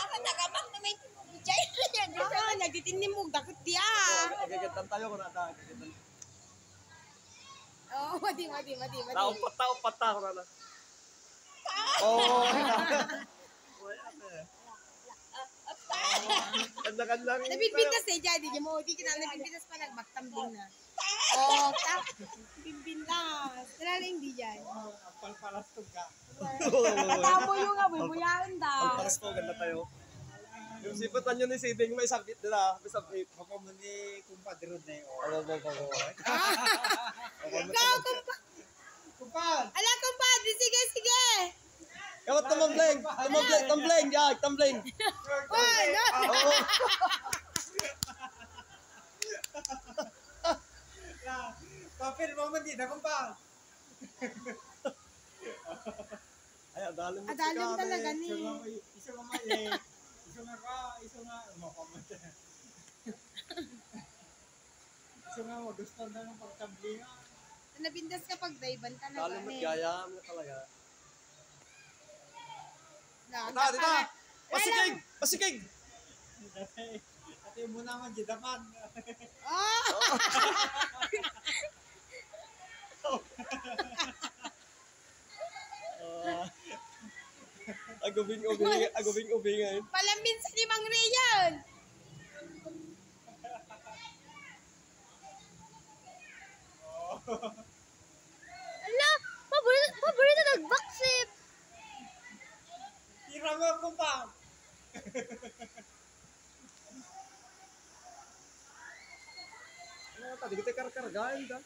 Nakabak na may jay na yan. Nagtitinimog, dakot diya. Nagagantan tayo kung nata. Oh, mati. Taupat ta ako na. Oh. Kanda-kandang. Nabibintas eh, Jai. Di mo, di ka na nabibintas pa nagbagtambling na. Oh, bibintas. Talaling di Jai. Palpalas to ka. Katamo yung nga, bubuyain daw. Palpalas po, ganda tayo. Yung siputan nyo ni Siding, may sakit nila. May sakit. Ako mo ni kumpadre na yun. Ikaw, Kumpad! ala, kumpadre, sige. Kawat tumbling, ya, tumbling. Oh, no. Oo. Papel mo man din, kumpad! Ay, adalim mo Adalim talaga ni. Isa nga mali. Isa nga, makamata. Isa nga, gusto na ng pagtablinga. Nabindas ka pag dayban talaga. Adalim mo, gaya mo talaga. Dito. Pasikig! Ate mo naman, jidaman. Oh! Agubing ngayon. Palambin sa limang riyan. Ala, paborito nag-backflip. Tira mo, kumpad! Ano, tadi kita karagain dah.